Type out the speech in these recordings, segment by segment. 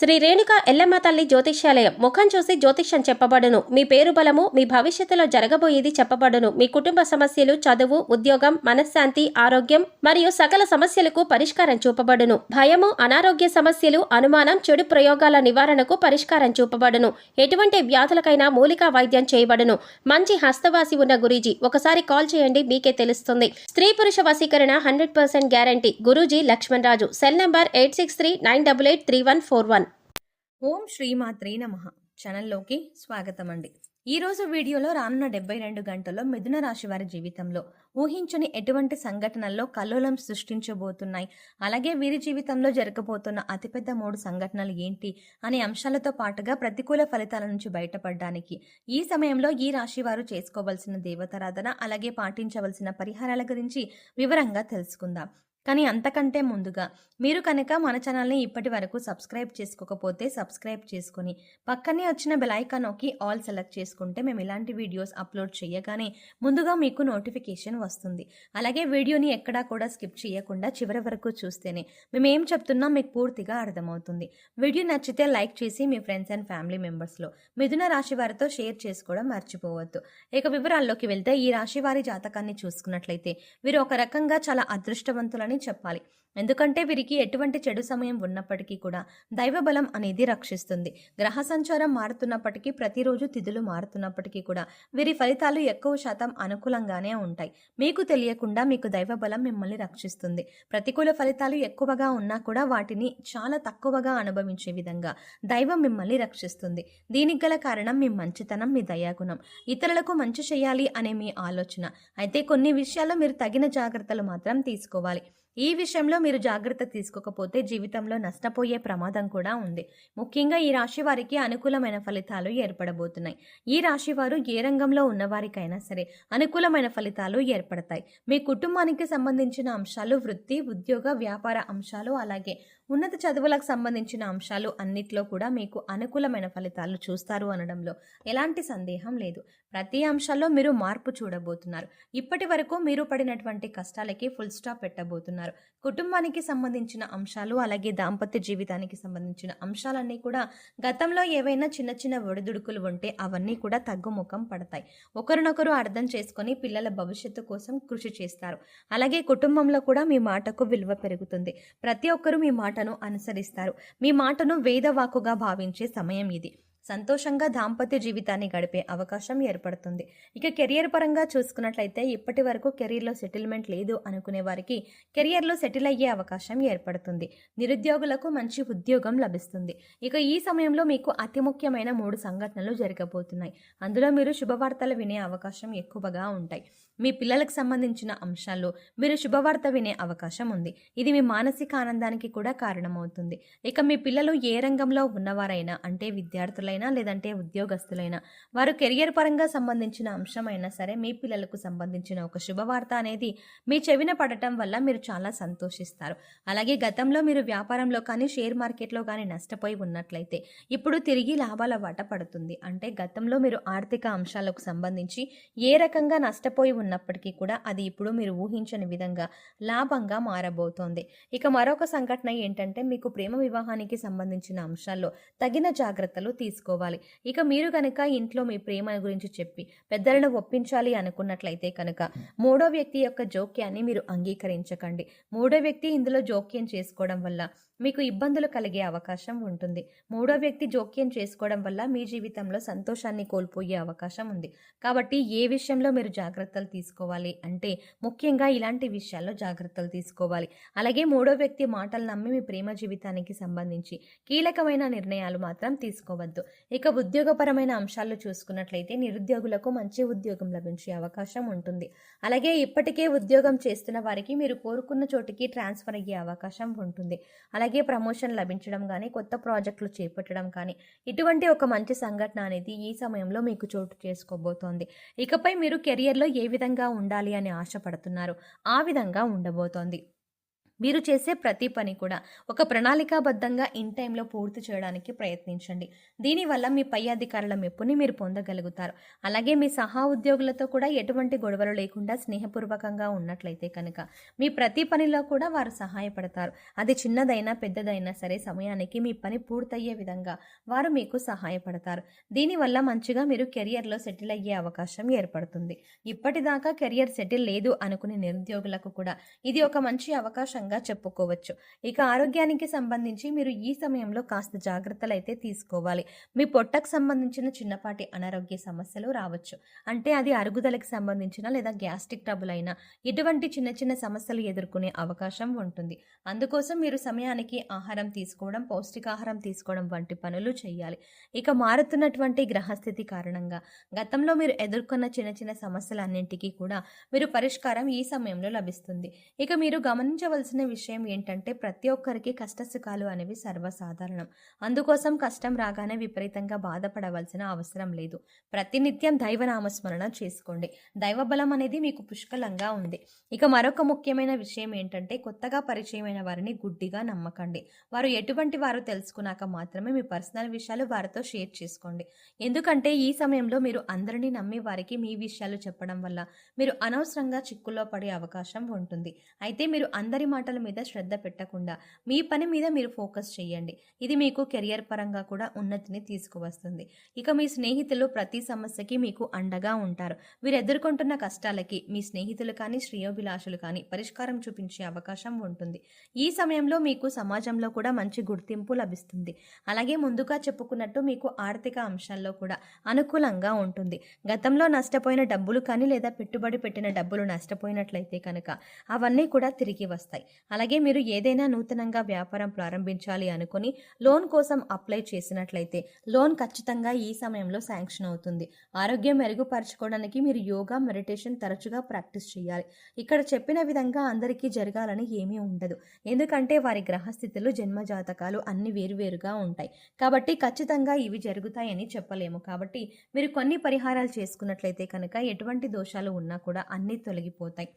శ్రీ రేణుక ఎల్లమ్మ తల్లి జ్యోతిష్యాలయం ముఖం చూసి జ్యోతిష్యం చెప్పబడును. మీ పేరు బలము, మీ భవిష్యత్తులో జరగబోయేది చెప్పబడును. మీ కుటుంబ సమస్యలు, చదువు, ఉద్యోగం, మనశ్శాంతి, ఆరోగ్యం మరియు సకల సమస్యలకు పరిష్కారం చూపబడును. భయము, అనారోగ్య సమస్యలు, అనుమానం, చెడు ప్రయోగాల నివారణకు పరిష్కారం చూపబడును. ఎటువంటి వ్యాధులకైనా మూలికా వైద్యం చేయబడును. మంచి హస్తవాసి ఉన్న గురూజీ, ఒకసారి కాల్ చేయండి, మీకే తెలుస్తుంది. స్త్రీ పురుష వశీకరణ 100% గ్యారంటీ. గురూజీ లక్ష్మణ్ రాజు. Cell number 8639883141. ఓం శ్రీమాత్రే నమః. ఛానల్లోకి స్వాగతం అండి. ఈరోజు వీడియోలో రానున్న 72 గంటల్లో మిథున రాశి వారి జీవితంలో ఊహించని ఎటువంటి సంఘటనల్లో కల్లోలం సృష్టించబోతున్నాయి, అలాగే వీరి జీవితంలో జరగబోతున్న అతిపెద్ద 3 సంఘటనలు ఏంటి అనే అంశాలతో పాటుగా ప్రతికూల ఫలితాల నుంచి బయటపడడానికి ఈ సమయంలో ఈ రాశి వారు చేసుకోవలసిన దేవతారాధన, అలాగే పాటించవలసిన పరిహారాల గురించి వివరంగా తెలుసుకుందాం. కానీ అంతకంటే ముందుగా మీరు కనుక మన ఛానల్ని ఇప్పటి వరకు సబ్స్క్రైబ్ చేసుకోకపోతే సబ్స్క్రైబ్ చేసుకొని పక్కనే వచ్చిన బెల్ ఐకాన్ నొక్కి ఆల్ సెలెక్ట్ చేసుకుంటే మేము ఇలాంటి వీడియోస్ అప్లోడ్ చేయగానే ముందుగా మీకు నోటిఫికేషన్ వస్తుంది. అలాగే వీడియోని ఎక్కడా కూడా స్కిప్ చేయకుండా చివరి వరకు చూస్తేనే మేము ఏం చెప్తున్నా మీకు పూర్తిగా అర్థమవుతుంది. వీడియో నచ్చితే లైక్ చేసి మీ ఫ్రెండ్స్ అండ్ ఫ్యామిలీ మెంబర్స్లో మిథున రాశి వారితో షేర్ చేసుకోవడం మర్చిపోవద్దు. ఇక వివరాల్లోకి వెళ్తే ఈ రాశి వారి జాతకాన్ని చూసుకున్నట్లయితే వీరు ఒక రకంగా చాలా అదృష్టవంతులని చెప్పాలి. ఎందుకంటే వీరికి ఎటువంటి చెడు సమయం ఉన్నప్పటికీ కూడా దైవబలం అనేది రక్షిస్తుంది. గ్రహ సంచారం మారుతున్నప్పటికీ, ప్రతిరోజు తిథులు మారుతున్నప్పటికీ కూడా వీరి ఫలితాలు ఎక్కువ శాతం అనుకూలంగానే ఉంటాయి. మీకు తెలియకుండా మీకు దైవబలం మిమ్మల్ని రక్షిస్తుంది. ప్రతికూల ఫలితాలు ఎక్కువగా ఉన్నా కూడా వాటిని చాలా తక్కువగా అనుభవించే విధంగా దైవం మిమ్మల్ని రక్షిస్తుంది. దీనికి గల కారణం మీ మంచితనం, మీ దయాగుణం, ఇతరులకు మంచి చేయాలి అనే మీ ఆలోచన. అయితే కొన్ని విషయాల్లో మీరు తగిన జాగ్రత్తలు మాత్రం తీసుకోవాలి. ఈ విషయంలో మీరు జాగ్రత్త తీసుకోకపోతే జీవితంలో నష్టపోయే ప్రమాదం కూడా ఉంది. ముఖ్యంగా ఈ రాశి వారికి అనుకూలమైన ఫలితాలు ఏర్పడబోతున్నాయి. ఈ రాశి వారు ఏ రంగంలో ఉన్నవారికైనా సరే అనుకూలమైన ఫలితాలు ఏర్పడతాయి. మీ కుటుంబానికి సంబంధించిన అంశాలు, వృత్తి, ఉద్యోగ, వ్యాపార అంశాలు, అలాగే ఉన్నత చదువులకు సంబంధించిన అంశాలు అన్నిట్లో కూడా మీకు అనుకూలమైన ఫలితాలు చూస్తారు అనడంలో ఎలాంటి సందేహం లేదు. ప్రతి అంశాల్లో మీరు మార్పు చూడబోతున్నారు. ఇప్పటి వరకు మీరు పడినటువంటి కష్టాలకి ఫుల్ స్టాప్ పెట్టబోతున్నారు. కుటుంబానికి సంబంధించిన అంశాలు, అలాగే దాంపత్య జీవితానికి సంబంధించిన అంశాలన్నీ కూడా గతంలో ఏవైనా చిన్న చిన్న ఒడిదుడుకులు ఉంటే అవన్నీ కూడా తగ్గుముఖం పడతాయి. ఒకరినొకరు అర్థం చేసుకొని పిల్లల భవిష్యత్తు కోసం కృషి చేస్తారు. అలాగే కుటుంబంలో కూడా మీ మాటకు విలువ పెరుగుతుంది. ప్రతి ఒక్కరూ మీ మాటను అనుసరిస్తారు. మీ మాటను వేదవాకుగా భావించే సమయం ఇది. సంతోషంగా దాంపత్య జీవితాన్ని గడిపే అవకాశం ఏర్పడుతుంది. ఇక కెరియర్ పరంగా చూసుకున్నట్లయితే ఇప్పటి వరకు కెరీర్లో సెటిల్మెంట్ లేదు అనుకునే వారికి కెరియర్లో సెటిల్ అయ్యే అవకాశం ఏర్పడుతుంది. నిరుద్యోగులకు మంచి ఉద్యోగం లభిస్తుంది. ఇక ఈ సమయంలో మీకు అతి ముఖ్యమైన 3 సంఘటనలు జరగబోతున్నాయి. అందులో మీరు శుభవార్తలు వినే అవకాశం ఎక్కువగా ఉంటాయి. మీ పిల్లలకు సంబంధించిన అంశాల్లో మీరు శుభవార్త వినే అవకాశం ఉంది. ఇది మీ మానసిక ఆనందానికి కూడా కారణమవుతుంది. ఇక మీ పిల్లలు ఏ రంగంలో ఉన్నవారైనా, అంటే విద్యార్థులైనా లేదంటే ఉద్యోగస్తులైనా, వారు కెరియర్ పరంగా సంబంధించిన అంశమైనా సరే మీ పిల్లలకు సంబంధించిన ఒక శుభవార్త అనేది మీ చెవిన పడటం వల్ల మీరు చాలా సంతోషిస్తారు. అలాగే గతంలో మీరు వ్యాపారంలో కానీ షేర్ మార్కెట్లో కానీ నష్టపోయి ఉన్నట్లయితే ఇప్పుడు తిరిగి లాభాల వాట పడుతుంది. అంటే గతంలో మీరు ఆర్థిక అంశాలకు సంబంధించి ఏ రకంగా నష్టపోయి ఉన్నప్పటికీ కూడా అది ఇప్పుడు మీరు ఊహించని విధంగా లాభంగా మారబోతోంది. ఇక మరొక సంఘటన ఏంటంటే మీకు ప్రేమ వివాహానికి సంబంధించిన అంశాల్లో తగిన జాగ్రత్తలు తీసుకోవాలి. ఇక మీరు కనుక ఇంట్లో మీ ప్రేమ గురించి చెప్పి పెద్దలను ఒప్పించాలి అనుకున్నట్లయితే కనుక మూడో వ్యక్తి యొక్క జోక్యాన్ని మీరు అంగీకరించకండి. మూడో వ్యక్తి ఇందులో జోక్యం చేసుకోవడం వల్ల మీకు ఇబ్బందులు కలిగే అవకాశం ఉంటుంది. మూడో వ్యక్తి జోక్యం చేసుకోవడం వల్ల మీ జీవితంలో సంతోషాన్ని కోల్పోయే అవకాశం ఉంది. కాబట్టి ఏ విషయంలో మీరు జాగ్రత్తలు తీసుకోవాలి అంటే ముఖ్యంగా ఇలాంటి విషయాల్లో జాగ్రత్తలు తీసుకోవాలి. అలాగే మూడో వ్యక్తి మాటలు నమ్మి మీ ప్రేమ జీవితానికి సంబంధించి కీలకమైన నిర్ణయాలు మాత్రం తీసుకోవద్దు. ఇక ఉద్యోగపరమైన అంశాలు చూసుకున్నట్లయితే నిరుద్యోగులకు మంచి ఉద్యోగం లభించే అవకాశం ఉంటుంది. అలాగే ఇప్పటికే ఉద్యోగం చేస్తున్న వారికి మీరు కోరుకున్న చోటికి ట్రాన్స్ఫర్ అయ్యే అవకాశం ఉంటుంది. అలాగే ప్రమోషన్ లభించడం కానీ, కొత్త ప్రాజెక్టులు చేపట్టడం కానీ, ఇటువంటి ఒక మంచి సంఘటన అనేది ఈ సమయంలో మీకు చోటు చేసుకోబోతోంది. ఇకపై మీరు కెరియర్లో ఏ విధంగా ఉండాలి అని ఆశపడుతున్నారో ఆ విధంగా ఉండబోతోంది. మీరు చేసే ప్రతి పని కూడా ఒక ప్రణాళికాబద్ధంగా ఇన్ టైంలో పూర్తి చేయడానికి ప్రయత్నించండి. దీనివల్ల మీ పై అధికారుల మెప్పుని మీరు పొందగలుగుతారు. అలాగే మీ సహా ఉద్యోగులతో కూడా ఎటువంటి గొడవలు లేకుండా స్నేహపూర్వకంగా ఉన్నట్లయితే కనుక మీ ప్రతి పనిలో కూడా వారు సహాయపడతారు. అది చిన్నదైనా పెద్దదైనా సరే సమయానికి మీ పని పూర్తయ్యే విధంగా వారు మీకు సహాయపడతారు. దీనివల్ల మంచిగా మీరు కెరియర్లో సెటిల్ అయ్యే అవకాశం ఏర్పడుతుంది. ఇప్పటిదాకా కెరియర్ సెటిల్ లేదు అనుకునే నిరుద్యోగులకు కూడా ఇది ఒక మంచి అవకాశంగా చెప్పుకోవచ్చు. ఇక ఆరోగ్యానికి సంబంధించి మీరు ఈ సమయంలో కాస్త జాగ్రత్తలు అయితే తీసుకోవాలి. మీ పొట్టకు సంబంధించిన చిన్నపాటి అనారోగ్య సమస్యలు రావచ్చు. అంటే అది అరుగుదలకి సంబంధించిన లేదా గ్యాస్ట్రిక్ ట్రబుల్ అయినా ఇటువంటి చిన్న చిన్న సమస్యలు ఎదుర్కొనే అవకాశం ఉంటుంది. అందుకోసం మీరు సమయానికి ఆహారం తీసుకోవడం, పౌష్టికాహారం తీసుకోవడం వంటి పనులు చేయాలి. ఇక మారుతున్నటువంటి గ్రహస్థితి కారణంగా గతంలో మీరు ఎదుర్కొన్న చిన్న చిన్న సమస్యలన్నింటికీ కూడా మీరు పరిష్కారం ఈ సమయంలో లభిస్తుంది. ఇక మీరు గమనించవలసిన విషయం ఏంటంటే ప్రతి ఒక్కరికి కష్టసుఖాలు అనేవి సర్వసాధారణం. అందుకోసం కష్టం రాగానే విపరీతంగా బాధపడవలసిన అవసరం లేదు. ప్రతినిత్యం దైవనామస్మరణ చేసుకోండి. దైవబలం అనేది మీకు పుష్కలంగా ఉంది. ఇక మరొక ముఖ్యమైన విషయం ఏంటంటే కొత్తగా పరిచయమైన వారిని గుడ్డిగా నమ్మకండి. వారు ఎటువంటి వారు తెలుసుకున్నాక మాత్రమే మీ పర్సనల్ విషయాలు వారితో షేర్ చేసుకోండి. ఎందుకంటే ఈ సమయంలో మీరు అందరినీ నమ్మి వారికి మీ విషయాలు చెప్పడం వల్ల మీరు అనవసరంగా చిక్కుల్లో పడే అవకాశం ఉంటుంది. అయితే మీరు అందరి మాటల మీద శ్రద్ధ పెట్టకుండా మీ పని మీద మీరు ఫోకస్ చేయండి. ఇది మీకు కెరియర్ పరంగా కూడా ఉన్నతిని తీసుకువస్తుంది. ఇక మీ స్నేహితులు ప్రతి సమస్యకి మీకు అండగా ఉంటారు. మీరు ఎదుర్కొంటున్న కష్టాలకి మీ స్నేహితులు కానీ శ్రేయోభిలాషులు కానీ పరిష్కారం చూపించే అవకాశం ఉంటుంది. ఈ సమయంలో మీకు సమాజంలో కూడా మంచి గుర్తింపు లభిస్తుంది. అలాగే ముందుగా చెప్పుకున్నట్టు మీకు ఆర్థిక అంశాల్లో కూడా అనుకూలంగా ఉంటుంది. గతంలో నష్టపోయిన డబ్బులు కానీ లేదా పెట్టుబడి పెట్టిన డబ్బులు నష్టపోయినట్లయితే కనుక అవన్నీ కూడా తిరిగి వస్తాయి. అలాగే మీరు ఏదైనా నూతనంగా వ్యాపారం ప్రారంభించాలి అనుకుని లోన్ కోసం అప్లై చేసినట్లయితే లోన్ ఖచ్చితంగా ఈ సమయంలో శాంక్షన్ అవుతుంది. ఆరోగ్యం మెరుగుపరచుకోవడానికి మీరు యోగా, మెడిటేషన్ తరచుగా ప్రాక్టీస్ చేయాలి. ఇక్కడ చెప్పిన విధంగా అందరికీ జరగాలని ఏమీ ఉండదు. ఎందుకంటే వారి గ్రహస్థితులు, జన్మ జాతకాలు అన్ని వేరువేరుగా ఉంటాయి. కాబట్టి ఖచ్చితంగా ఇవి జరుగుతాయని చెప్పలేము. కాబట్టి మీరు కొన్ని పరిహారాలు చేసుకున్నట్లయితే కనుక ఎటువంటి దోషాలు ఉన్నా కూడా అన్నీ తొలగిపోతాయి.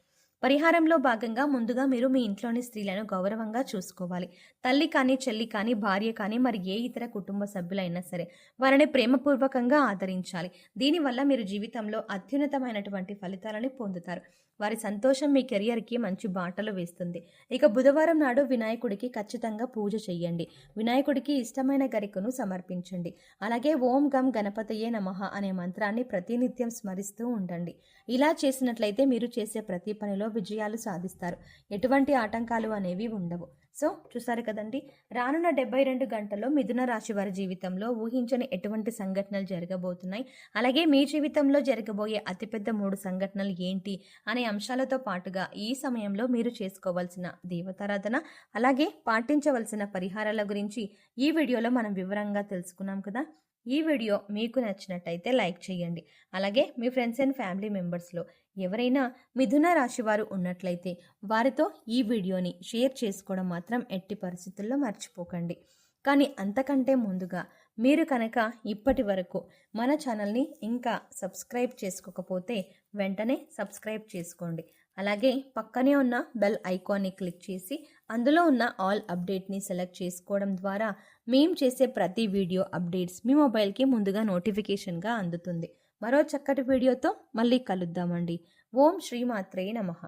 పరిహారంలో భాగంగా ముందుగా మీరు మీ ఇంట్లోని స్త్రీలను గౌరవంగా చూసుకోవాలి. తల్లి కానీ, చెల్లి కానీ, భార్య కానీ, మరి ఏ ఇతర కుటుంబ సభ్యులైనా సరే వారిని ప్రేమపూర్వకంగా ఆదరించాలి. దీనివల్ల మీరు జీవితంలో అత్యున్నతమైనటువంటి ఫలితాలను పొందుతారు. వారి సంతోషం మీ కెరియర్కి మంచి బాటలు వేస్తుంది. ఇక బుధవారం నాడు వినాయకుడికి ఖచ్చితంగా పూజ చేయండి. వినాయకుడికి ఇష్టమైన గరికను సమర్పించండి. అలాగే ఓం గం గణపతయే నమః అనే మంత్రాన్ని ప్రతినిత్యం స్మరిస్తూ ఉండండి. ఇలా చేసినట్లయితే మీరు చేసే ప్రతి పనిలో విజయాలు సాధిస్తారు. ఎటువంటి ఆటంకాలు అనేవి ఉండవు. సో చూసారు కదండి, రానున్న 72 గంటల్లో మిథున రాశి వారి జీవితంలో ఊహించని ఎటువంటి సంఘటనలు జరగబోతున్నాయి, అలాగే మీ జీవితంలో జరగబోయే అతిపెద్ద 3 సంఘటనలు ఏంటి అనే అంశాలతో పాటుగా ఈ సమయంలో మీరు చేసుకోవాల్సిన దేవతారాధన, అలాగే పాటించవలసిన పరిహారాల గురించి ఈ వీడియోలో మనం వివరంగా తెలుసుకున్నాం కదా. ఈ వీడియో మీకు నచ్చినట్టయితే లైక్ చేయండి. అలాగే మీ ఫ్రెండ్స్ అండ్ ఫ్యామిలీ మెంబర్స్లో ఎవరైనా మిథున రాశి వారు ఉన్నట్లయితే వారితో ఈ వీడియోని షేర్ చేసుకోవడం మాత్రం ఎట్టి పరిస్థితుల్లో మర్చిపోకండి. కానీ అంతకంటే ముందుగా మీరు కనుక ఇప్పటి వరకు మన ఛానల్ని ఇంకా సబ్స్క్రైబ్ చేసుకోకపోతే వెంటనే సబ్స్క్రైబ్ చేసుకోండి. అలాగే పక్కనే ఉన్న బెల్ ఐకాన్ని క్లిక్ చేసి అందులో ఉన్న ఆల్ అప్డేట్ని సెలెక్ట్ చేసుకోవడం ద్వారా మేము చేసే ప్రతి వీడియో అప్డేట్స్ మీ మొబైల్కి ముందుగా నోటిఫికేషన్గా అందుతుంది. మరో చక్కటి వీడియోతో మళ్ళీ కలుద్దామండి. ఓం శ్రీమాత్రే నమః.